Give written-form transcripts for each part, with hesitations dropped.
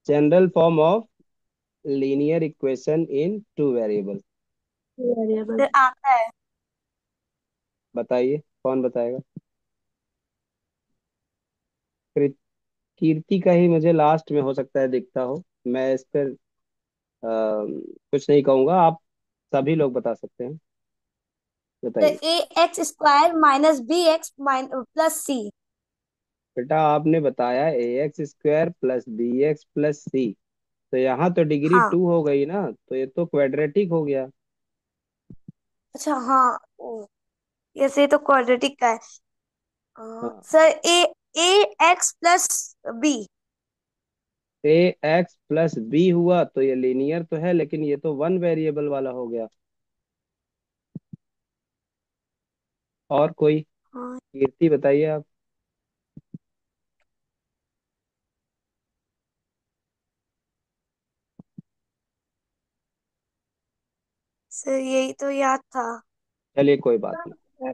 General form of linear equation in two variable. Variable. फिर आता है। बताइए, कौन बताएगा? कृ- कीर्ति का ही मुझे लास्ट में हो सकता है दिखता हो। मैं इस पर कुछ नहीं कहूंगा, आप सभी लोग बता सकते हैं। बताइए। A x square minus b x plus c. बेटा आपने बताया a x square plus b x plus c, तो यहाँ तो डिग्री हाँ। 2 हो गई ना, तो ये तो क्वाड्रेटिक हो गया। अच्छा हाँ ये तो क्वाड्रेटिक का है। हाँ। सर ए ए एक्स प्लस बी। ए एक्स प्लस बी हुआ तो ये लीनियर तो है, लेकिन ये तो वन वेरिएबल वाला हो गया। और कोई? हाँ कीर्ति बताइए आप। सर यही तो याद था। चलिए कोई बात नहीं।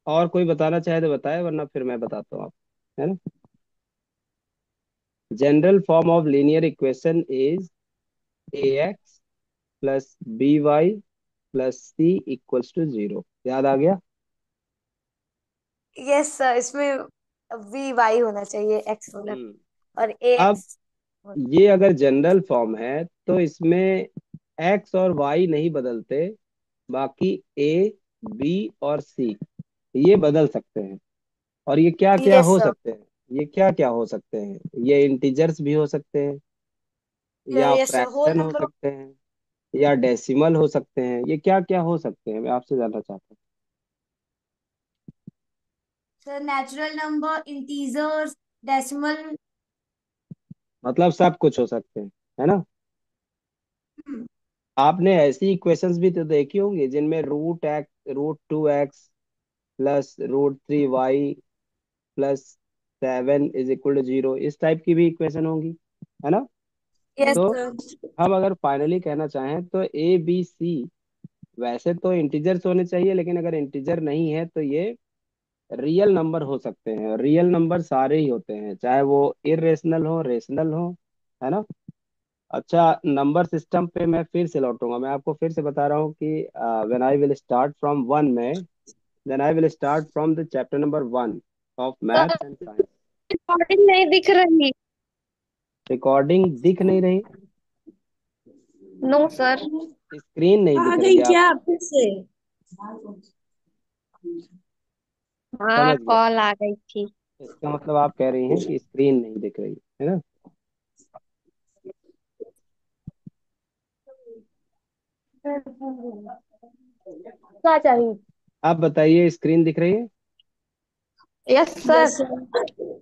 और कोई बताना चाहे तो बताए, वरना फिर मैं बताता हूँ आप, है ना। General form of linear equation is a x plus b y plus c equals to 0। याद आ गया? यस सर इसमें वी वाई होना चाहिए एक्स मतलब, हम्म। और ए अब एक्स। ये अगर जनरल फॉर्म है तो इसमें एक्स और वाई नहीं बदलते, बाकी ए, बी और सी ये बदल सकते हैं। और ये क्या क्या यस हो सर। सकते हैं? ये क्या क्या हो सकते हैं? ये इंटीजर्स भी हो सकते हैं, या यस सर होल फ्रैक्शन हो नंबर। सकते हैं, या डेसिमल हो सकते हैं। ये क्या क्या हो सकते हैं, मैं आपसे जानना चाहता sir natural number, integers, decimal. हूँ। मतलब सब कुछ हो सकते हैं, है ना। आपने ऐसी इक्वेशंस भी तो देखी होंगी जिनमें root 2x plus root 3y plus 7 = 0, इस टाइप की भी इक्वेशन होंगी, है ना। यस तो सर। हम अगर फाइनली कहना चाहें तो ए बी सी वैसे तो इंटीजर्स होने चाहिए, लेकिन अगर इंटीजर नहीं है तो ये रियल नंबर हो सकते हैं। रियल नंबर सारे ही होते हैं, चाहे वो इरेशनल हो रेशनल हो, है ना। अच्छा, नंबर सिस्टम पे मैं फिर से लौटूंगा। मैं आपको फिर से बता रहा हूँ कि when I will start from 1 में, then I will start from the chapter number 1 of sir maths and science. Recording नहीं दिख रही। रिकॉर्डिंग दिख नहीं रही? No sir. स्क्रीन नहीं आ दिख रही गई है क्या आपको? फिर से? हाँ समझ गया। कॉल आ गई थी। इसका मतलब आप कह रही हैं कि स्क्रीन नहीं दिख रही है ना। क्या चाहिए? आप बताइए, स्क्रीन दिख रही है? Yes yes sir. सर।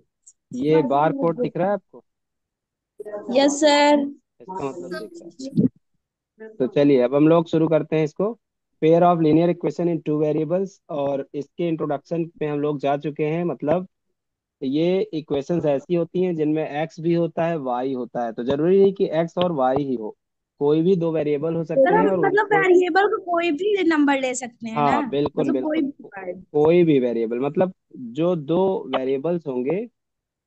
ये बार कोड दिख रहा है आपको? Yes sir. इसका मतलब दिख रहा है। तो चलिए अब हम लोग शुरू करते हैं इसको। Pair of linear equation in two variables, और इसके इंट्रोडक्शन पे हम लोग जा चुके हैं। मतलब ये इक्वेशंस ऐसी होती हैं जिनमें एक्स भी होता है वाई होता है, तो जरूरी नहीं कि एक्स और वाई ही हो, कोई भी दो वेरिएबल हो सकते सर हैं हम और मतलब उनको। वेरिएबल को कोई भी नंबर ले सकते हैं ना? हाँ बिल्कुल मतलब कोई बिल्कुल, भी कार्ड। कोई भी वेरिएबल, मतलब जो दो वेरिएबल्स होंगे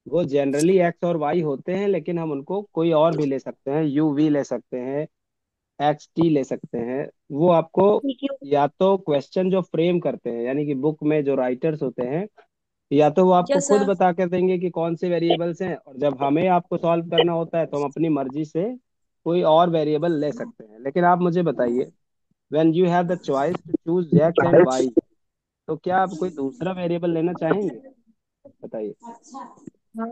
वो जनरली एक्स और वाई होते हैं, लेकिन हम उनको कोई और भी ले सकते हैं, यू वी ले सकते हैं, एक्स टी ले सकते हैं। वो आपको ठीक है। या तो क्वेश्चन जो फ्रेम करते हैं, यानी कि बुक में जो राइटर्स होते हैं, या तो वो आपको यस खुद सर। बता कर देंगे कि कौन से वेरिएबल्स हैं, और जब हमें आपको सॉल्व करना होता है तो हम अपनी मर्जी से कोई और वेरिएबल ले सकते हैं। लेकिन आप मुझे बताइए, when you have the choice to choose x and y, तो क्या आप कोई दूसरा वेरिएबल लेना चाहेंगे? बताइए। हाँ।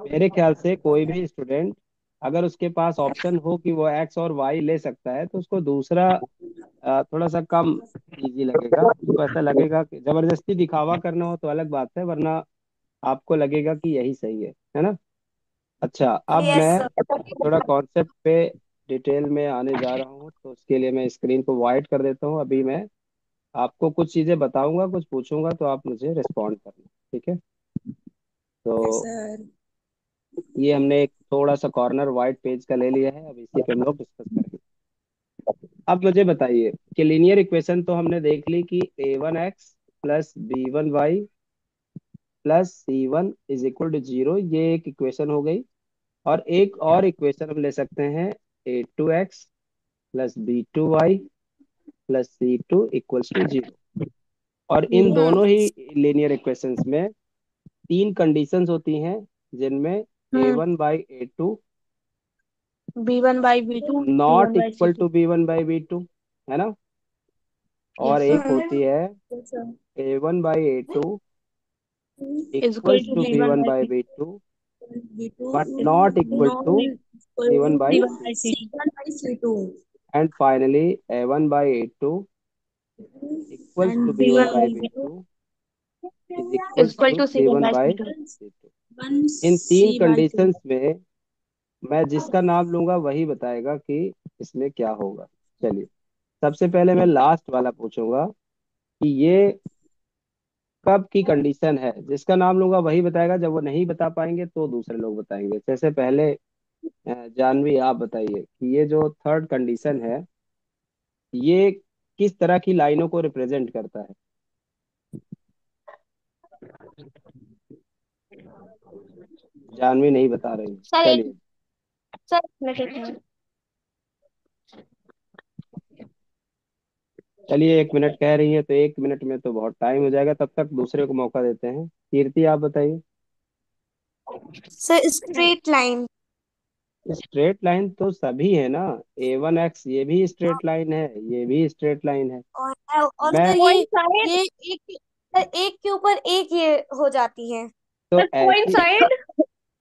मेरे ख्याल से कोई भी स्टूडेंट, अगर उसके पास ऑप्शन हो कि वो एक्स और वाई ले सकता है, तो उसको दूसरा थोड़ा सा कम इजी लगेगा। उसको ऐसा लगेगा कि जबरदस्ती दिखावा करना हो तो अलग बात है, वरना आपको लगेगा कि यही सही है ना। अच्छा, अब यस मैं सर। थोड़ा कॉन्सेप्ट पे डिटेल में आने जा रहा हूँ, तो उसके लिए मैं स्क्रीन को वाइड कर देता हूँ। अभी मैं आपको कुछ चीज़ें बताऊंगा, कुछ पूछूंगा, तो आप मुझे रिस्पॉन्ड करना, ठीक है। यस तो सर। ये हमने एक थोड़ा सा कॉर्नर वाइट पेज का ले लिया है, अब इसी पे हम लोग डिस्कस करेंगे। अब मुझे बताइए कि लीनियर इक्वेशन तो हमने देख ली कि a1x plus b1y plus C1 = 0, ये एक इक्वेशन हो गई। और एक और इक्वेशन हम ले सकते हैं, A2x plus B2y plus C2 = 0। और इन हम्म दोनों ही लीनियर इक्वेशंस में तीन कंडीशंस होती हैं, जिनमें A1/A2 B1/B2, not equal C1/C2। To B1/B2, है ना। और यस एक सर। होती है Yes, sir. A1/A2 is equal equals to to b b one one by by b b two B2 but not equal not to equal C1 to by C1 C by two C2। C1 by C2 and finally A1/A2 equals to and b one B1 by by b B2 two is is equals equal to to c C1 one by by C2। C two. 1 इन तीन C by 2. Conditions में मैं जिसका नाम लूंगा वही बताएगा कि इसमें क्या होगा। चलिए, सबसे पहले मैं लास्ट वाला पूछूंगा कि ये कब की कंडीशन है। जिसका नाम लूंगा वही बताएगा, जब वो नहीं बता पाएंगे तो दूसरे लोग बताएंगे। जैसे पहले जानवी आप बताइए कि ये जो थर्ड कंडीशन है, ये किस तरह की लाइनों को रिप्रेजेंट करता है। जानवी नहीं बता रही। सर एक चलिए, सर एक मिनट, एक मिनट। चलिए 1 मिनट कह रही है तो 1 मिनट में तो बहुत टाइम हो जाएगा, तब तक दूसरे को मौका देते हैं। कीर्ति आप बताइए। Sir straight line. Straight line तो सभी है ना। A1x ये भी स्ट्रेट लाइन है, ये भी स्ट्रेट लाइन है। और मैं सर कोइन साइड। ये एक सर एक के ऊपर एक ये हो जाती है। तो सर कोइन ऐसी, साइड।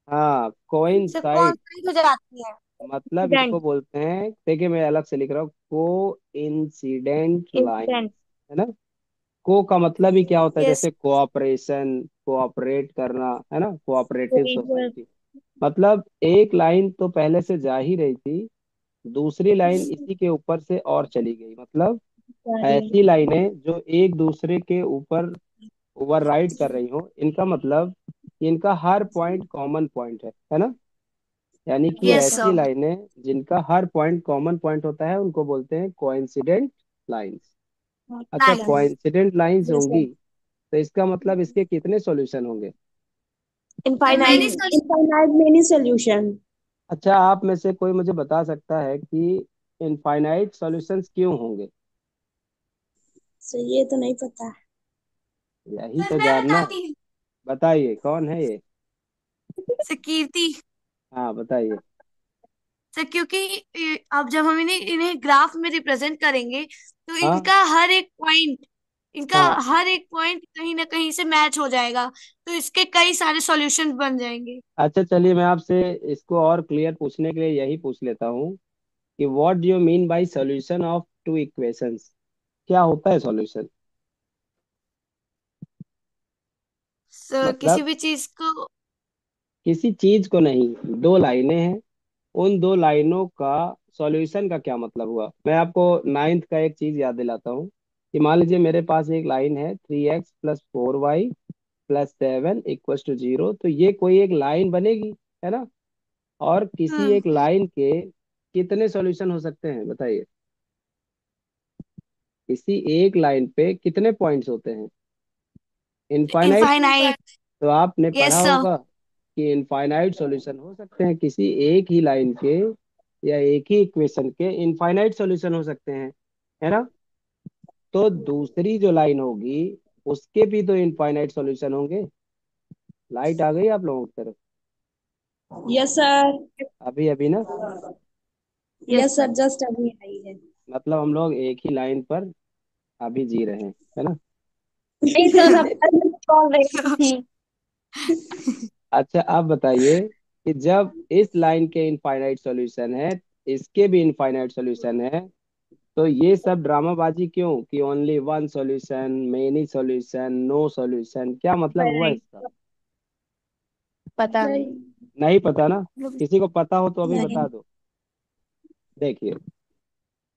हाँ सर कौन कोइंसाइड, सी हो जाती है। मतलब इसको इंसिडेंट। बोलते हैं, देखिए मैं अलग से लिख रहा हूँ, को इंसिडेंट लाइन, इंसिडेंट। है ना। को का मतलब ही क्या होता है, यस। जैसे कोऑपरेशन, कोऑपरेट करना, है ना, कोऑपरेटिव कोलिजन। सोसाइटी। मतलब एक लाइन तो पहले से जा ही रही थी, दूसरी लाइन इसी के ऊपर से और चली गई। मतलब ऐसी लाइनें जो एक दूसरे के ऊपर ओवरराइड कर रही हो, इनका मतलब इनका हर पॉइंट कॉमन पॉइंट है ना। यानी कि यस ऐसी सर। लाइनें जिनका हर पॉइंट कॉमन पॉइंट होता है, उनको बोलते हैं कोइंसिडेंट लाइंस। अच्छा, line. Coincident lines Yes, sir. होंगी तो इसका मतलब इसके कितने सॉल्यूशन होंगे। मैंने इनफाइनाइट। Infinite many solution. अच्छा, आप में से कोई मुझे बता सकता है कि इनफाइनाइट सॉल्यूशंस क्यों होंगे। So ये तो नहीं पता। यही सर तो मैं जानना है। बताती हूँ। बताइए कौन है ये। सर कीर्ति। हाँ बताइए। सर क्योंकि अब जब हम इन्हें इन्हें ग्राफ में रिप्रेजेंट करेंगे तो हाँ इनका हाँ। हर एक पॉइंट कहीं ना कहीं से मैच हो जाएगा, तो इसके कई सारे सॉल्यूशंस बन जाएंगे। अच्छा चलिए, मैं आपसे इसको और क्लियर पूछने के लिए यही पूछ लेता हूँ कि what do you mean by solution of two equations. क्या होता है सॉल्यूशन। सर किसी मतलब भी चीज को। किसी चीज को नहीं, दो लाइनें हैं, उन दो लाइनों का सॉल्यूशन का क्या मतलब हुआ। मैं आपको नाइन्थ का एक चीज याद दिलाता हूँ कि मान लीजिए मेरे पास एक लाइन है 3x + 4y + 7 = 0, तो ये कोई एक लाइन बनेगी, है ना। और किसी हम्म। एक लाइन के कितने सॉल्यूशन हो सकते हैं बताइए। किसी एक लाइन पे कितने पॉइंट्स होते हैं, इनफाइनाइट। इनफाइनाइट। तो आपने यस पढ़ा सर। होगा कि इनफाइनाइट सॉल्यूशन हो सकते हैं किसी एक ही लाइन के, या एक ही इक्वेशन के इनफाइनाइट सॉल्यूशन हो सकते हैं, है ना। तो दूसरी जो लाइन होगी उसके भी तो इनफाइनाइट सॉल्यूशन होंगे। लाइट आ गई आप लोगों की तरफ। Yes, sir. अभी अभी ना। Yes Yes, sir. Sir. Just अभी आई है। मतलब हम लोग एक ही लाइन पर अभी जी रहे हैं, है ना। नहीं सर, हमारी कॉल रही थी। अच्छा आप बताइए कि जब इस लाइन के इनफाइनाइट सॉल्यूशन है, इसके भी इनफाइनाइट सॉल्यूशन है, तो ये सब ड्रामाबाजी क्यों कि only one solution, many solution, no solution, क्या मतलब हुआ नहीं, इसका। पता नहीं। नहीं। नहीं पता ना। किसी को पता हो तो अभी नहीं। बता दो। देखिए,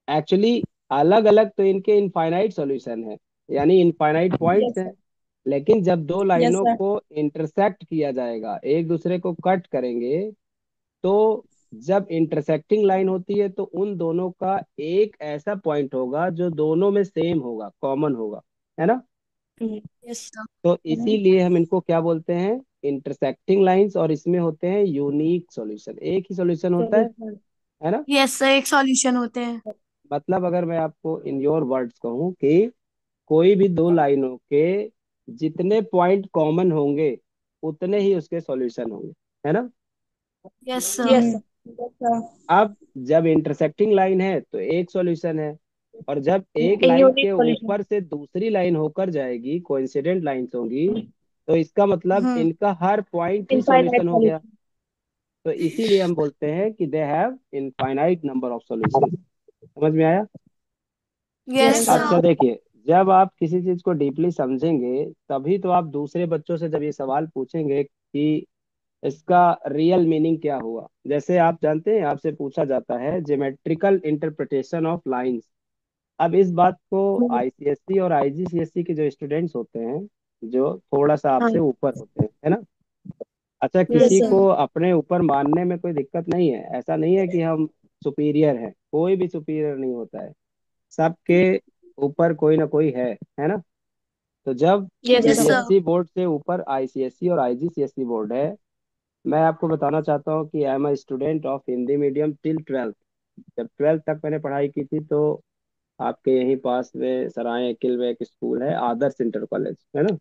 एक्चुअली अलग अलग तो इनके इनफाइनाइट सॉल्यूशन है, यानी इनफाइनाइट पॉइंट्स Yes, हैं। sir. लेकिन जब दो Yes, लाइनों sir. को इंटरसेक्ट किया जाएगा, एक दूसरे को कट करेंगे, तो जब इंटरसेक्टिंग लाइन होती है तो उन दोनों का एक ऐसा पॉइंट होगा जो दोनों में सेम होगा, कॉमन होगा, है ना। Yes sir. तो इसीलिए हम इनको क्या बोलते हैं, इंटरसेक्टिंग लाइंस, और इसमें होते हैं यूनिक सॉल्यूशन, एक ही सॉल्यूशन होता है ना। यस सर, एक सॉल्यूशन होते हैं। मतलब अगर मैं आपको इन योर वर्ड्स कहूँ कि कोई भी दो लाइनों के जितने पॉइंट कॉमन होंगे उतने ही उसके सॉल्यूशन होंगे, है ना। Yes sir. Yes sir. अब जब इंटरसेक्टिंग लाइन है तो एक सॉल्यूशन है, और जब एक लाइन यूनिक के सॉल्यूशन। ऊपर से दूसरी लाइन होकर जाएगी, कोइंसिडेंट लाइंस होंगी, तो इसका मतलब हम्म। इनका हर पॉइंट ही इनफाइनाइट सॉल्यूशन हो गया। सॉल्यूशन। तो इसीलिए हम बोलते हैं कि they have infinite number of solutions. समझ में आया। Yes yes sir. अच्छा सर। देखिए, जब आप किसी चीज को डीपली समझेंगे तभी तो आप दूसरे बच्चों से जब ये सवाल पूछेंगे कि इसका रियल मीनिंग क्या हुआ। जैसे आप जानते हैं, आपसे पूछा जाता है ज्योमेट्रिकल इंटरप्रिटेशन ऑफ लाइंस। अब इस बात को आईसीएससी और आईजीसीएससी के जो स्टुडेंट्स होते हैं, जो थोड़ा सा हाँ। आपसे ऊपर होते हैं, है ना। अच्छा, यस किसी सर। को अपने ऊपर मानने में कोई दिक्कत नहीं है, ऐसा नहीं है कि हम सुपीरियर हैं, कोई भी सुपीरियर नहीं होता है, सबके ऊपर कोई ना कोई है ना। तो जब yes yes sir. Yes sir. CBSE board से ऊपर आईसीएसई और आईजीसीएसई बोर्ड है, मैं आपको बताना चाहता हूँ कि I am a student of Hindi medium till 12th। जब 12th तक मैंने पढ़ाई की थी तो आपके यहीं पास में सराय अकिल में एक स्कूल है, आदर्श इंटर कॉलेज, है ना।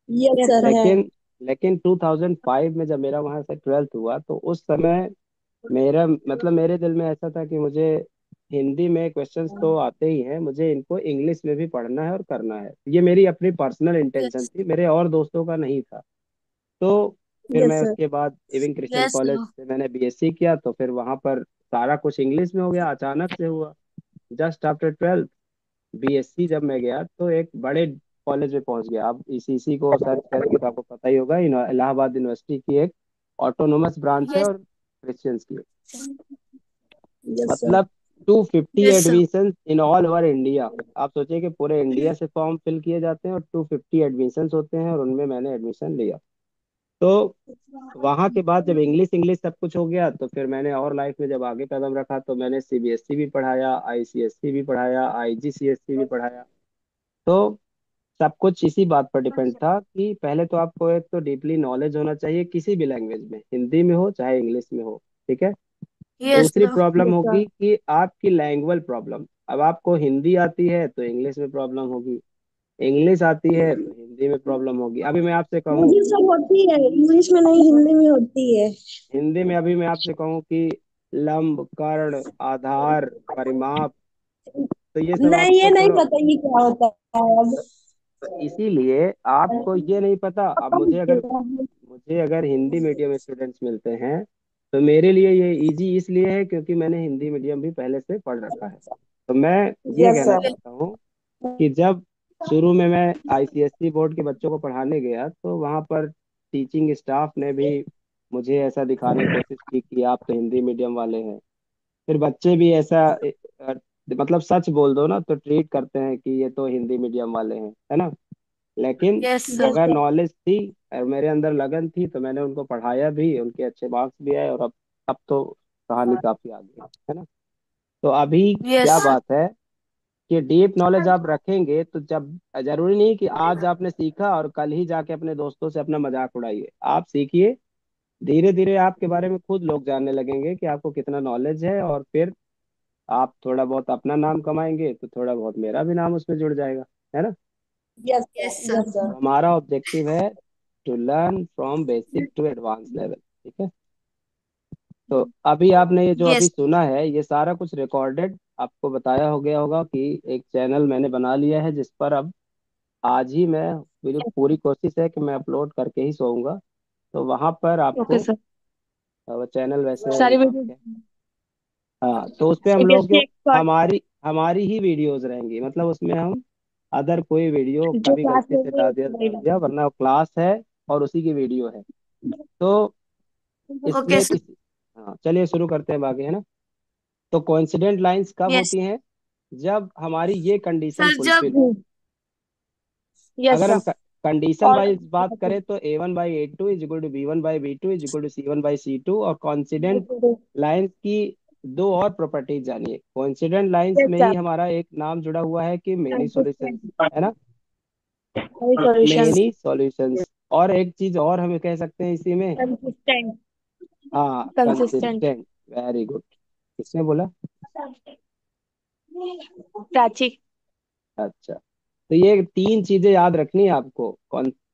Yes yes sir sir. है। लेकिन लेकिन 2005 में जब मेरा वहां से 12th हुआ तो उस समय मेरा मतलब मेरे दिल में ऐसा था कि मुझे हिंदी में क्वेश्चंस तो आते ही हैं, मुझे इनको इंग्लिश में भी पढ़ना है और करना है। ये मेरी अपनी पर्सनल इंटेंशन यस। थी, मेरे और दोस्तों का नहीं था। तो फिर यस मैं सर। उसके बाद इविंग क्रिश्चियन यस कॉलेज सर। से मैंने बीएससी किया, तो फिर वहां पर सारा कुछ इंग्लिश में हो गया, अचानक से हुआ। जस्ट आफ्टर 12th बीएससी जब मैं गया तो एक बड़े कॉलेज में पहुंच गया। आप ईसीसी को सर्च करेंगे तो आपको पता ही होगा, इलाहाबाद यूनिवर्सिटी की एक ऑटोनोमस ब्रांच है यस। और क्रिश्चियंस की। Yes sir. मतलब 250 yes sir. Admission in all over India. आप सोचिए कि पूरे इंडिया से फॉर्म फिल किए जाते हैं और 250 एडमिशन होते हैं, और उनमें मैंने एडमिशन लिया। तो वहां के बाद जब इंग्लिश इंग्लिश सब कुछ हो गया तो फिर मैंने और लाइफ में जब आगे कदम रखा तो मैंने सीबीएसई भी पढ़ाया, आईसीएसई भी पढ़ाया, आईजीसीएसई भी पढ़ाया। तो सब कुछ इसी बात पर डिपेंड था कि पहले तो आपको एक तो डीपली नॉलेज होना चाहिए किसी भी लैंग्वेज में, हिंदी में हो चाहे इंग्लिश में हो, ठीक है। यस दूसरी सर। Problem yes sir. होगी कि आपकी लैंग्वेज प्रॉब्लम। अब आपको हिंदी आती है तो इंग्लिश में प्रॉब्लम होगी, इंग्लिश आती है तो हिंदी में प्रॉब्लम होगी। अभी मैं आपसे कहूँ, मुझे सब होती है, इंग्लिश में नहीं हिंदी में होती है। हिंदी में अभी मैं आपसे कहूँ कि लंब, कर्ण, आधार, परिमाप, तो ये सब नहीं, ये आपको नहीं थोड़ा। पता ये क्या होता है अब। तो इसीलिए आपको ये नहीं पता। अब मुझे अगर हिंदी मीडियम स्टूडेंट्स मिलते हैं तो मेरे लिए ये इजी इसलिए है क्योंकि मैंने हिंदी मीडियम भी पहले से पढ़ रखा है। तो मैं ये यस कहना सर। चाहता हूँ कि जब शुरू में मैं आईसीएसई बोर्ड के बच्चों को पढ़ाने गया तो वहाँ पर टीचिंग स्टाफ ने भी मुझे ऐसा दिखाने की कोशिश की कि आप तो हिंदी मीडियम वाले हैं। फिर बच्चे भी ऐसा अ, मतलब सच बोल दो ना तो ट्रीट करते हैं कि ये तो हिंदी मीडियम वाले हैं, है ना। लेकिन यस यस सर। अगर सर। नॉलेज थी और मेरे अंदर लगन थी तो मैंने उनको पढ़ाया भी, उनके अच्छे मार्क्स भी आए, और अब तो कहानी काफी आगे है ना। तो अभी यस क्या बात है कि डीप नॉलेज आप रखेंगे तो जब जरूरी नहीं कि आज आपने सीखा और कल ही जाके अपने दोस्तों से अपना मजाक उड़ाइए। आप सीखिए, धीरे धीरे आपके बारे में खुद लोग जानने लगेंगे कि आपको कितना नॉलेज है, और फिर आप थोड़ा बहुत अपना नाम कमाएंगे तो थोड़ा बहुत मेरा भी नाम उसमें जुड़ जाएगा, है ना। Yes yes sir. Sir. Yes sir. तो हमारा ऑब्जेक्टिव है to learn from basic to advance level, ठीक है। तो अभी आपने ये जो अभी यस। सुना है ये सारा कुछ रिकॉर्डेड आपको बताया हो गया होगा कि एक चैनल मैंने बना लिया है जिस पर अब आज ही मैं, मेरी पूरी कोशिश है कि मैं अपलोड करके ही सोऊंगा। तो वहां पर ओके आपको सर। वो चैनल वैसे सारी नाम वीडियो। क्या है? हाँ, तो उस पे हम लोग सीबीएसई जो एक्सपर्ट। हमारी हमारी ही वीडियोस रहेंगी, मतलब उसमें हम अदर कोई वीडियो जो कभी क्लास गलती में से भी डाल रहेगा। दिया, वरना क्लास है और उसी की वीडियो है। तो ओके इसमें सर। किसी, हाँ चलिए शुरू करते हैं बाकी, है ना। तो कोइंसिडेंट लाइंस कब यस। होती हैं, जब हमारी ये कंडीशन सर फुलफिल जब। हो। यस अगर हम सर। कंडीशन और वाइज बात करें तो A1/A2 is equal to B1/B2 is equal to C1/C2, और कॉन्सिडेंट लाइंस की दो और प्रॉपर्टीज जानिए। कोइंसिडेंट लाइंस यस में ही सर। हमारा एक नाम जुड़ा हुआ है कि मेनी सॉल्यूशंस, है ना। Many solutions. Many solutions. और एक चीज और हमें कह सकते हैं इसी में। Consistent. हाँ, Consistent. कंसिस्टेंट। Very good. किसने बोला? प्राची. अच्छा, तो ये तीन चीजें याद रखनी है आपको।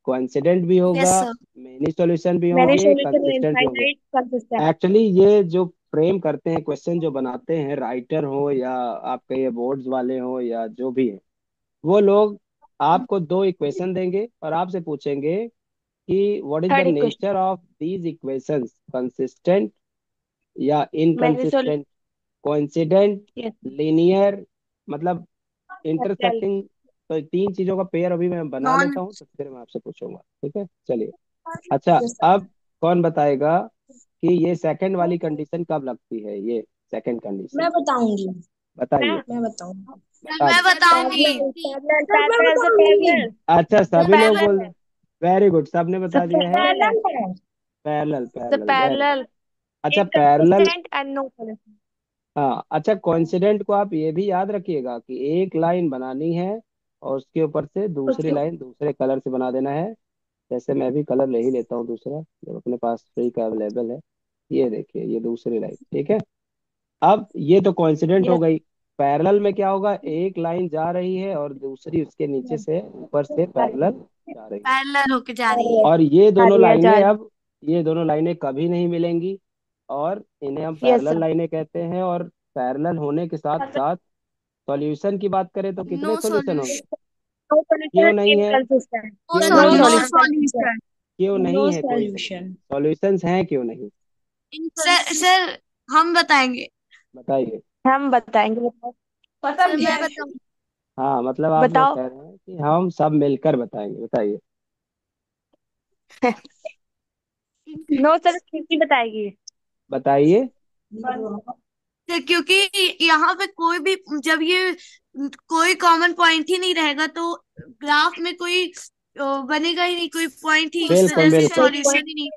कोइंसिडेंट भी होगा, यस सर। मेनी सॉल्यूशन भी Many होंगे, solution कंसिस्टेंट भी होंगे। infinite. Consistent. एक्चुअली ये जो फ्रेम करते हैं, क्वेश्चन जो बनाते हैं, राइटर हो या आपके ये बोर्ड्स वाले हो या जो भी है, वो लोग आपको दो इक्वेशन देंगे और आपसे पूछेंगे कि what is the Third equation. Nature of these equations, consistent या Many solution. Inconsistent, coincident, Yes. Linear, मतलब Parallel. इंटरसेक्टिंग। तो तीन चीजों का पेयर अभी मैं बना नॉन। लेता हूँ, तो फिर मैं आपसे पूछूंगा। ठीक है, चलिए। अच्छा, Yes, sir. अब कौन बताएगा कि ये सेकंड वाली कंडीशन कब लगती है? ये सेकंड कंडीशन मैं बताऊंगी। बताइए। मैं बताऊंगी। सर बता मैं दो। बताऊंगी। Parallel. Parallel. सर मैं Parallel. The बताऊंगी। parallel. अच्छा, The सभी लोग बोल parallel रहे। है. वेरी गुड, सबने The बता दिया है। parallel है. Parallel, The parallel, very good. parallel. अच्छा, parallel. Inconsistent and no solution. हाँ, अच्छा, कोइंसिडेंट को आप ये भी याद रखिएगा कि एक लाइन बनानी है और उसके ऊपर से दूसरी उसके लाइन दूसरे कलर से बना देना है। जैसे मैं भी कलर ले ही लेता हूँ दूसरा, जो अपने पास फ्री का अवेलेबल है। ये देखिए, ये दूसरी लाइन, ठीक है। अब ये तो कोइंसिडेंट हो Yes. गई। पैरेलल में क्या होगा? एक लाइन जा रही है और दूसरी उसके नीचे से ऊपर से पैरेलल जा रही है। पैरेलल होके जा रही है। और ये दोनों Jari है लाइनें jari. अब, ये दोनों लाइनें कभी नहीं मिलेंगी, और इन्हें हम Yes sir. पैरेलल लाइनें कहते हैं। और पैरेलल होने के साथ साथ सॉल्यूशन की बात करें तो नो कितने सॉल्यूशन होंगे? सॉल्यूशन। No solution. क्यों नहीं है? Inconsistent. नो क्यों No नहीं नो है? solution. सॉल्यूशन। क्यों नो नहीं है कोई सॉल्यूशन। सॉल्यूशन? सॉल्यूशंस हैं क्यों नहीं? सर सर हम बताएंगे। बताइए। हम बताएंगे. बताओ. सर मैं बताऊं। हाँ, मतलब आप लोग बताओ. कह रहे हैं कि हम सब मिलकर बताएंगे। बताइए। नो सर किसकी बताएगी. बताइए। सर क्योंकि यहाँ पे कोई भी, जब ये कोई कॉमन पॉइंट ही नहीं रहेगा तो ग्राफ में कोई बनेगा ही नहीं, कोई पॉइंट ही, इस बिल्कुल, वजह से बिल्कुल। कोई सॉल्यूशन पॉइंट. ही नहीं।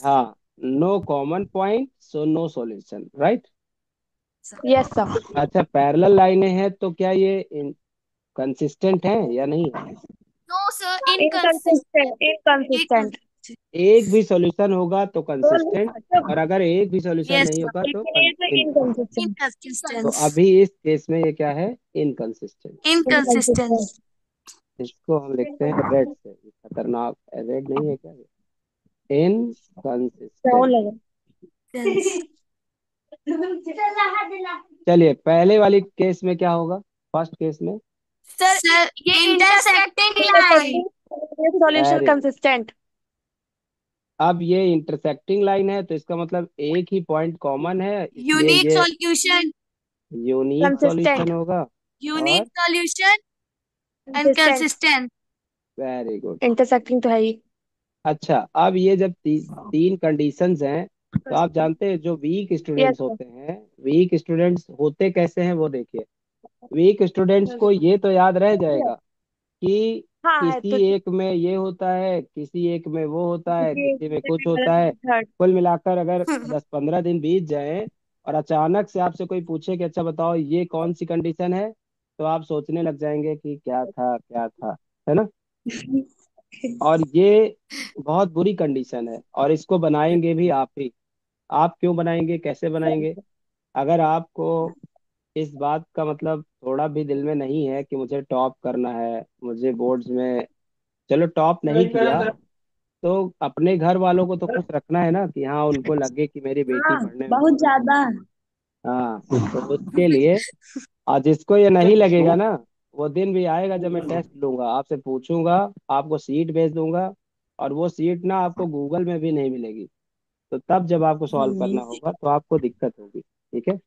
हाँ, no common point so no solution, right. Yes sir. अच्छा, पैरेलल लाइनें हैं तो क्या ये कंसिस्टेंट हैं या नहीं? No sir inconsistent. Inconsistent. Inconsistent. एक भी सॉल्यूशन होगा तो कंसिस्टेंट, तो और अगर एक भी सॉल्यूशन यस नहीं होगा तो लेकिन ये तो इनकंसिस्टेंट। इनकंसिस्टेंट. तो इनकंसिस्टेंस। अभी इस केस में ये क्या है? इनकंसिस्टेंट। इनकंसिस्टेंस। इनकंसिस्टेंट. इसको हम लिखते हैं रेड से, ये खतरनाक रेड नहीं है क्या? क्या इनकंसिस्टेंट। लगा. चलिए, पहले वाली केस में क्या होगा? फर्स्ट केस में। सर ये intersecting line. Intersecting. Solution very good. Consistent. अब ये इंटरसेक्टिंग लाइन है तो इसका मतलब एक ही पॉइंट कॉमन है, इसलिए यूनिक ये सॉल्यूशन। Unique solution consistent. होगा। यूनिक और solution and consistent. Consistent. Very good. Intersecting तो है ही. अच्छा, अब ये जब तीन कंडीशंस हैं, तो आप जानते हैं जो वीक यस स्टूडेंट्स सर. होते हैं, वीक स्टूडेंट्स होते कैसे हैं वो देखिए। वीक स्टूडेंट्स को ये तो याद रह जाएगा कि हाँ है किसी तो. एक में ये होता है, किसी एक में वो होता है, किसी किसी में कुछ एक होता है। थर्ड. कुल मिलाकर अगर 10-15 दिन बीत जाए और अचानक से आपसे कोई पूछे कि अच्छा बताओ ये कौन सी कंडीशन है, तो आप सोचने लग जाएंगे कि क्या था क्या था, है ना। और ये बहुत बुरी कंडीशन है, और इसको बनाएंगे भी आप ही। आप क्यों बनाएंगे, कैसे बनाएंगे? अगर आपको इस बात का मतलब थोड़ा भी दिल में नहीं है कि मुझे टॉप करना है, मुझे बोर्ड्स में, चलो टॉप नहीं किया तो अपने घर वालों को तो खुश रखना है ना, कि हाँ उनको लगे कि मेरी बेटी हाँ, पढ़ने में बहुत बहुत अच्छी ज्यादा। है। हाँ, तो उसके लिए, और जिसको ये नहीं लगेगा ना, वो दिन भी आएगा जब मैं टेस्ट लूंगा, आपसे पूछूंगा, आपको सीट भेज दूंगा, और वो सीट ना आपको गूगल में भी नहीं मिलेगी। तो तब जब आपको सॉल्व करना होगा तो आपको दिक्कत होगी। ठीक है,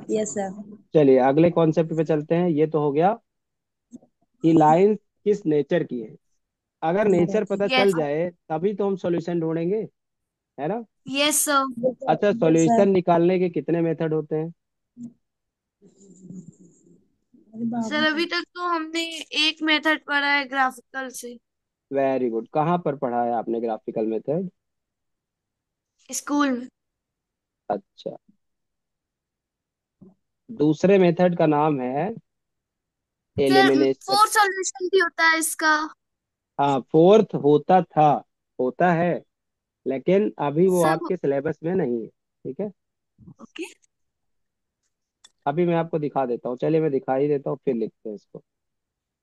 यस सर। चलिए अगले कॉन्सेप्ट पे चलते हैं। ये तो हो गया कि लाइंस किस नेचर की है। अगर नेचर पता चल यस। जाए तभी तो हम सॉल्यूशन ढूंढेंगे, है ना। Yes sir. अच्छा, यस सर। सॉल्यूशन निकालने के कितने मेथड होते हैं? अरे बाबू। सर अभी तक तो हमने एक मेथड पढ़ा है ग्राफिकल से, वेरी गुड। कहाँ पर पढ़ा है आपने ग्राफिकल मेथड? स्कूल में। अच्छा, दूसरे मेथड का नाम है सर एलिमिनेशन। फोर सॉल्यूशन भी होता है इसका। हाँ, फोर्थ होता था, होता है, लेकिन अभी वो सर आपके सिलेबस में नहीं है। ठीक है, ओके। अभी मैं आपको दिखा देता हूँ, चलिए मैं दिखा ही देता हूँ, फिर लिखते हैं इसको।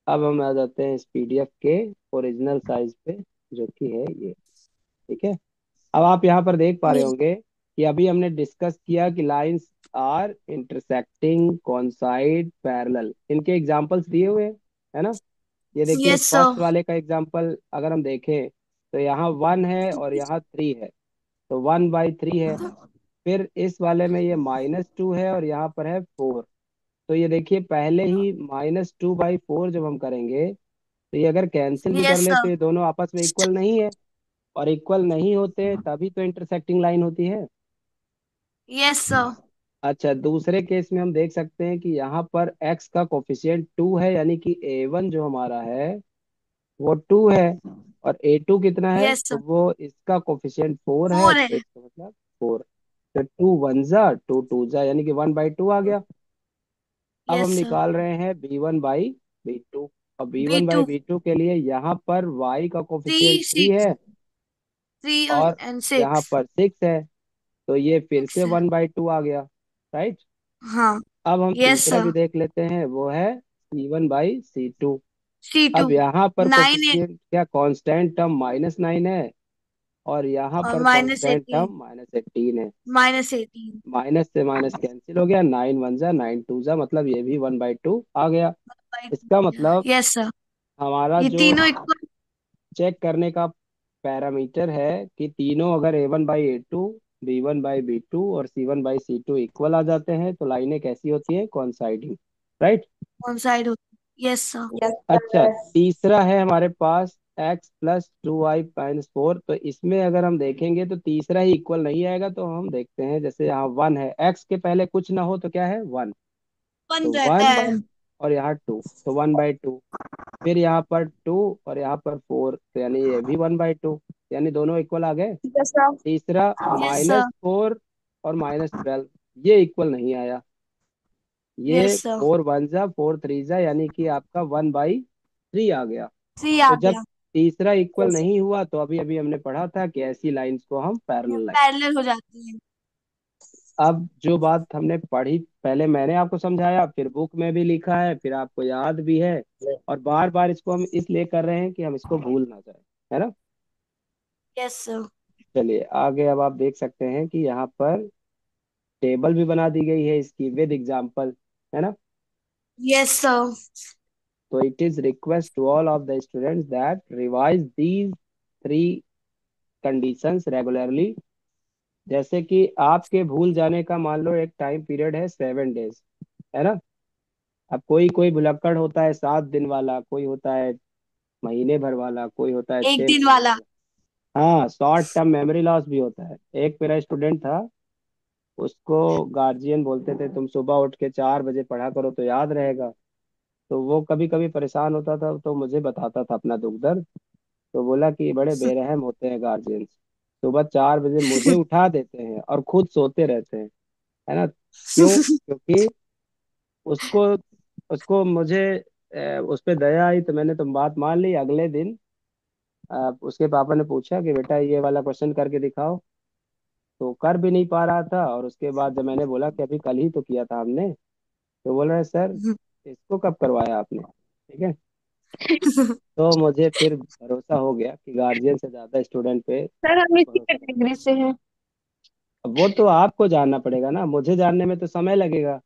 अब हम आ जाते हैं इस पीडीएफ के ओरिजिनल साइज पे, जो कि है ये। ठीक है, अब आप यहाँ पर देख पा रहे होंगे कि अभी हमने डिस्कस किया कि lines are intersecting, coincide, parallel, इनके एग्जांपल्स दिए हुए हैं, है ना। ये देखिए यस सर। फर्स्ट वाले का एग्जांपल अगर हम देखें तो यहाँ 1 है और यहाँ 3 है, तो 1/3 है। फिर इस वाले में ये -2 है और यहाँ पर है 4। तो ये देखिए पहले ही -2/4 जब हम करेंगे तो ये अगर कैंसिल भी कर यस ले सर। तो ये दोनों आपस में इक्वल नहीं है, और इक्वल नहीं होते तभी तो इंटरसेक्टिंग लाइन होती है। Yes sir. अच्छा, दूसरे केस में हम देख सकते हैं कि यहाँ पर x का कोफिशिएंट 2 है, यानी कि a1 जो हमारा है वो 2 है, और a2 कितना है, यस तो सर। वो इसका कोफिशिएंट 4 है, फोर तो है। इसका मतलब 4। तो 2 1 जा 2 2 जा, यानी कि 1/2 आ गया। अब हम यस सर। निकाल रहे हैं b1/b2, और b b1 by two. B two के लिए यहाँ पर y का कोफिशिएंट थ्री 3 सिक्स। है, थ्री और एंड यहाँ सिक्स। पर 6 है, तो ये फिर से सिक्स है। 1/2 आ गया। राइट। हाँ। अब हम यस तीसरा भी सर। देख लेते हैं, वो है C1/C2। C2। अब यहाँ पर 9 है। कोफिशिएंट क्या, कांस्टेंट टर्म -9 है, और यहाँ और पर माइनस कांस्टेंट 18। टर्म -18 है। -18। माइनस से माइनस कैंसिल हो गया, 9 1 जा 9 2 जा, मतलब ये भी 1/2 आ गया। इसका मतलब यस सर। हमारा ये जो तीनों इक्वल। चेक करने का पैरामीटर है कि तीनों अगर a1/a2, b1/b2 और c1/c2 इक्वल आ जाते हैं तो लाइनें कैसी होती हैं, कॉन्साइडिंग। राइट। कौन साइड होती? Yes sir. यस अच्छा, सर। तीसरा है हमारे पास x + 2y - 4, तो इसमें अगर हम देखेंगे तो तीसरा ही इक्वल नहीं आएगा, तो हम देखते हैं जैसे यहाँ 1 है, x के पहले कुछ ना हो तो क्या है, 1, वन तो रहता 1, है। और यहाँ 2, तो 1/2। फिर यहाँ पर 2 और यहाँ पर 4, तो यानी ये भी 1/2, यानी दोनों इक्वल आ गए। Yes sir. तीसरा यस सर। -4 और -12, ये इक्वल नहीं आया। ये यस सर। 4 1 जा 4 3 जा, यानी कि आपका 1/3 आ गया। थ्री तो आ जब गया। तीसरा इक्वल यस नहीं हुआ तो अभी अभी हमने पढ़ा था कि ऐसी लाइंस को हम पैरेलल लाइन। पैरेलल हो जाती है। अब जो बात हमने पढ़ी, पहले मैंने आपको समझाया, फिर बुक में भी लिखा है, फिर आपको याद भी है, और बार बार इसको हम इसलिए कर रहे हैं कि हम इसको भूल ना जाए, है ना। Yes sir. चलिए आगे, अब आप देख सकते हैं कि यहाँ पर टेबल भी बना दी गई है इसकी विद एग्जांपल, है ना। Yes sir. तो it is request to all of the students that revise these 3 conditions regularly. जैसे कि आपके भूल जाने का मान लो एक टाइम पीरियड है 7 डेज, है ना। अब कोई कोई भुलक्कड़ होता है 7 दिन वाला, कोई होता है महीने भर वाला, कोई होता है एक छह दिन महीने वाला। वाला। हाँ, शॉर्ट टर्म मेमोरी लॉस भी होता है। एक मेरा स्टूडेंट था, उसको गार्जियन बोलते थे तुम सुबह उठ के 4 बजे पढ़ा करो तो याद रहेगा। तो वो कभी कभी परेशान होता था तो मुझे बताता था अपना दुख दर्द। तो बोला कि बड़े बेरहम होते हैं गार्जियन, सुबह 4 बजे मुझे उठा देते हैं और खुद सोते रहते हैं, है ना। क्यों, क्योंकि उसको उसको मुझे उस पे दया आई, तो मैंने तो बात मान ली। अगले दिन उसके पापा ने पूछा कि बेटा ये वाला क्वेश्चन करके दिखाओ, तो कर भी नहीं पा रहा था। और उसके बाद जब मैंने बोला कि अभी कल ही तो किया था हमने, तो बोल रहे सर इसको कब करवाया आपने, ठीक है। तो मुझे फिर भरोसा हो गया कि गार्जियन से ज्यादा स्टूडेंट पे सर हम इसी भरोसा नहीं। कैटेगरी से हैं। अब वो तो आपको जानना पड़ेगा ना, मुझे जानने में तो समय लगेगा।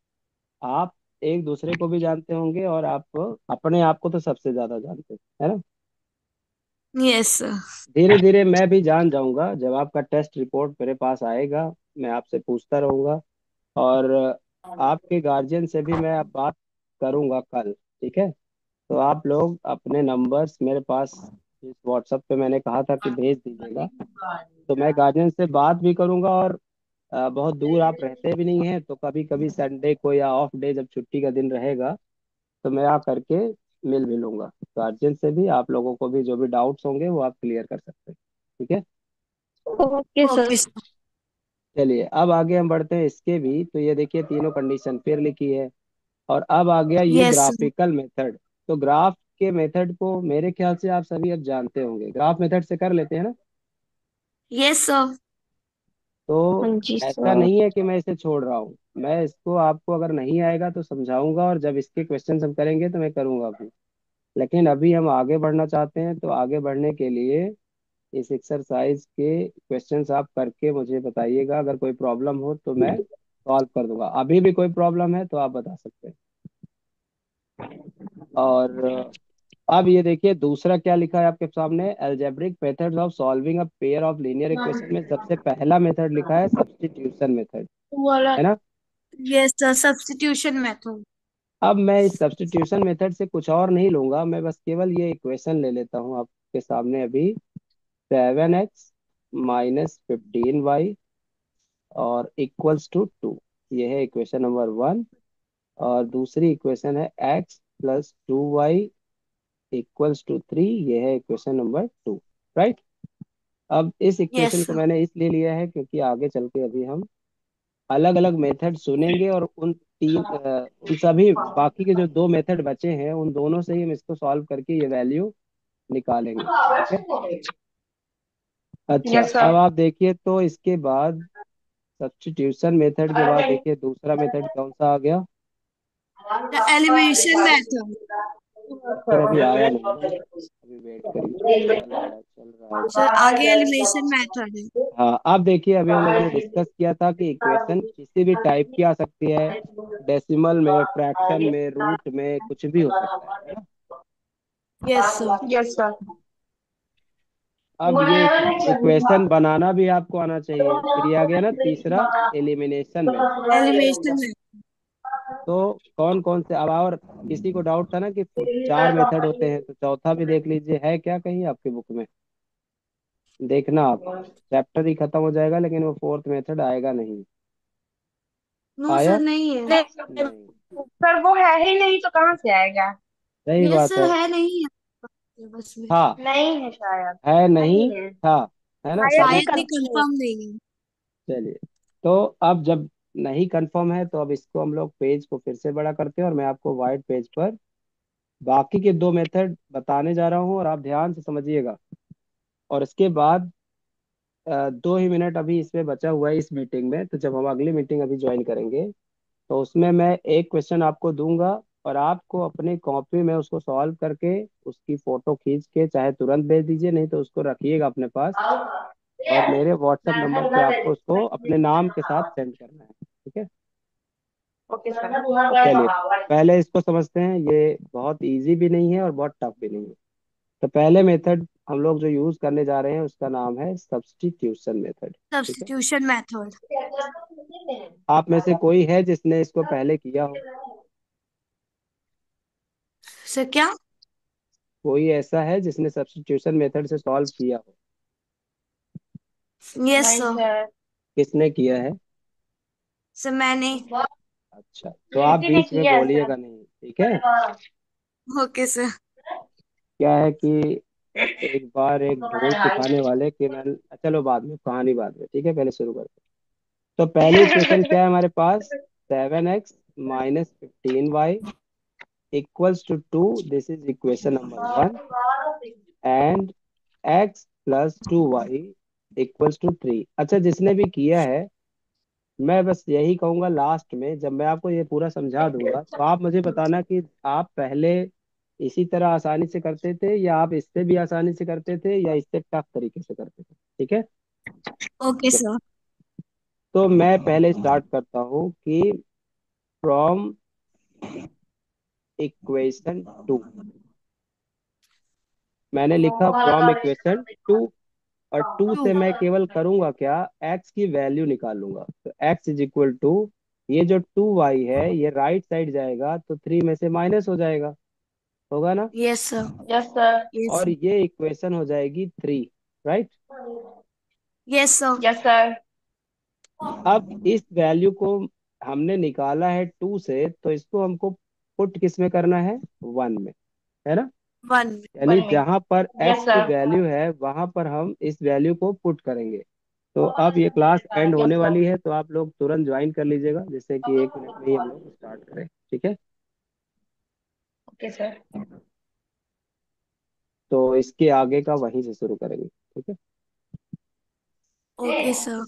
आप एक दूसरे को भी जानते होंगे, और आप अपने आप को तो सबसे ज्यादा जानते हैं, है ना। Yes sir. धीरे धीरे मैं भी जान जाऊंगा, जब आपका टेस्ट रिपोर्ट मेरे पास आएगा मैं आपसे पूछता रहूंगा, और आपके गार्जियन से भी मैं अब बात करूंगा कल, ठीक है। तो आप लोग अपने नंबर्स मेरे पास इस व्हाट्सएप पे मैंने कहा था कि भेज दीजिएगा, तो मैं गार्जियन से बात भी करूंगा। और बहुत दूर आप रहते भी नहीं हैं, तो कभी कभी संडे को या ऑफ डे जब छुट्टी का दिन रहेगा तो मैं आ करके मिल भी लूंगा। गार्जियन से भी आप लोगों को भी जो भी डाउट्स होंगे वो आप क्लियर कर सकते हैं, ठीक है। Okay sir. Okay sir. चलिए अब आगे हम बढ़ते हैं इसके भी। तो ये देखिए तीनों कंडीशन फिर लिखी है। और अब आ गया ये यस सर। Graphical method. तो ग्राफ के मेथड को मेरे ख्याल से आप सभी अब जानते होंगे, ग्राफ मेथड से कर लेते हैं ना। Yes sir. तो हाँ जी ऐसा सर। नहीं है कि मैं इसे छोड़ रहा हूँ, मैं इसको आपको अगर नहीं आएगा तो समझाऊंगा, और जब इसके क्वेश्चन हम करेंगे तो मैं करूंगा भी। लेकिन अभी हम आगे बढ़ना चाहते हैं, तो आगे बढ़ने के लिए इस एक्सरसाइज के क्वेश्चंस आप करके मुझे बताइएगा। अगर कोई प्रॉब्लम हो तो मैं सॉल्व कर दूंगा। अभी भी कोई प्रॉब्लम है तो आप बता सकते हैं। और अब ये देखिए दूसरा क्या लिखा है आपके सामने, algebraic methods of solving a pair of linear equation में सबसे पहला मेथड लिखा है सब्स्टिट्यूशन मेथड, वाला। है ना। Yes sir, substitution method. अब मैं इस सब्स्टिट्यूशन मेथड से कुछ और नहीं लूंगा, मैं बस केवल ये इक्वेशन ले लेता हूँ आपके सामने अभी। 7x - 15y और इक्वल्स टू 2, ये है इक्वेशन नंबर 1। और दूसरी इक्वेशन है x + 2y इक्वल्स टू 3, ये है इक्वेशन नंबर 2। राइट। अब इस यस इक्वेशन को सर। मैंने इसलिए लिया है क्योंकि आगे चल के अभी हम अलग अलग मेथड सुनेंगे, और उन सभी बाकी के जो दो मेथड बचे हैं उन दोनों से ही हम इसको सॉल्व करके ये वैल्यू निकालेंगे। ठीक है। अच्छा, यस सर। अब आप देखिए तो इसके बाद सब्स्टिट्यूशन मेथड के बाद देखिए दूसरा मेथड कौन सा आ गया। The elimination method. फिर अभी आया नहीं है, अभी वेट करिए, चल रहा है चल रहा है। सर आगे एलिमिनेशन मेथड है। हाँ, आप देखिए अभी हम लोगों ने डिस्कस किया था कि इक्वेशन किसी भी टाइप की आ सकती है, डेसिमल में, फ्रैक्शन में, रूट में, कुछ भी हो सकता है ना। Yes sir. Yes sir. अब ये इक्वेशन बनाना भी आपको आना चाहिए। फिर ये आ गया ना तीसरा, एलिमिनेशन मेथड। Elimination method. तो कौन कौन से, अब और किसी को डाउट था ना कि चार मेथड होते हैं, तो चौथा भी देख लीजिए, है क्या कहीं आपके बुक में। देखना आप, चैप्टर ही खत्म हो जाएगा लेकिन वो फोर्थ मेथड आएगा नहीं। नो आया सर, नहीं है। नहीं नहीं। सर, वो है ही नहीं तो कहाँ से आएगा। सही यस बात सर, है। है नहीं है बस में। था, नहीं है शायद। है नहीं, नहीं है। था, है ना। शायद नहीं चलिए शायद नहीं, कंफर्म। कंफर्म नहीं है। चलिए। तो अब जब नहीं कंफर्म है तो अब इसको हम लोग पेज को फिर से बड़ा करते हैं, और मैं आपको वाइट पेज पर बाकी के दो मेथड बताने जा रहा हूँ, और आप ध्यान से समझिएगा। और इसके बाद 2 ही मिनट अभी इसमें बचा हुआ है इस मीटिंग में, तो जब हम अगली मीटिंग अभी ज्वाइन करेंगे तो उसमें मैं एक क्वेश्चन आपको दूंगा, और आपको अपनी कॉपी में उसको सॉल्व करके उसकी फोटो खींच के चाहे तुरंत भेज दीजिए, नहीं तो उसको रखिएगा अपने पास, और मेरे व्हाट्सएप नंबर पे आपको उसको अपने नाम के साथ सेंड करना है। ठीक है। Okay sir. चलिए, पहले इसको समझते हैं, ये बहुत इजी भी नहीं है और बहुत टफ भी नहीं है। तो पहले मेथड हम लोग जो यूज करने जा रहे हैं उसका नाम है सब्स्टिट्यूशन मेथड। ठीक है। Substitution method. आप में से कोई है जिसने इसको पहले किया हो? सर क्या? कोई ऐसा है जिसने सब्स्टिट्यूशन मेथड से सॉल्व किया हो? यस नहीं सर। सर। किसने किया है? सर मैंने। अच्छा, तो आप प्रीति ने बीच में किया है सर। बोलिएगा नहीं, ठीक है। Okay sir. क्या है कि एक बार एक ढोल सिखाने वाले के मैं, चलो बाद में, कहानी बाद में, ठीक है, पहले शुरू करते हैं। तो पहली इक्वेशन क्या है हमारे पास, 7x - 15y equals to 2, this is equation number 1। And x + 2y equals to 3। अच्छा, जिसने भी किया है, मैं बस यही कहूंगा लास्ट में जब मैं आपको ये पूरा समझा दूंगा तो आप मुझे बताना कि आप पहले इसी तरह आसानी से करते थे, या आप इससे भी आसानी से करते थे, या इससे टफ तरीके से करते थे। ठीक है। Okay sir. तो मैं पहले स्टार्ट करता हूँ कि फ्रॉम इक्वेशन 2, मैंने लिखा फ्रॉम इक्वेशन 2, और 2 टू। से मैं केवल करूंगा क्या, x की वैल्यू निकालूंगा। तो x = ये जो 2y है ये राइट साइड जाएगा तो 3 में से माइनस हो जाएगा, होगा ना। Yes sir. Yes sir. Yes और ये इक्वेशन हो जाएगी 3। Right. Yes sir. Yes sir. अब इस वैल्यू को हमने निकाला है 2 से, तो इसको हमको पुट किस में करना है, 1 में, है ना। वन। यानी जहां पर यस x की सर। वैल्यू है वहां पर हम इस वैल्यू को पुट करेंगे। तो अब ये क्लास एंड होने यस सर। वाली है, तो आप लोग तुरंत ज्वाइन कर लीजिएगा जिससे कि 1 मिनट में ही हम लोग स्टार्ट करें। ठीक है। Okay sir. तो इसके आगे का वहीं से शुरू करेंगे, ठीक है। Okay sir.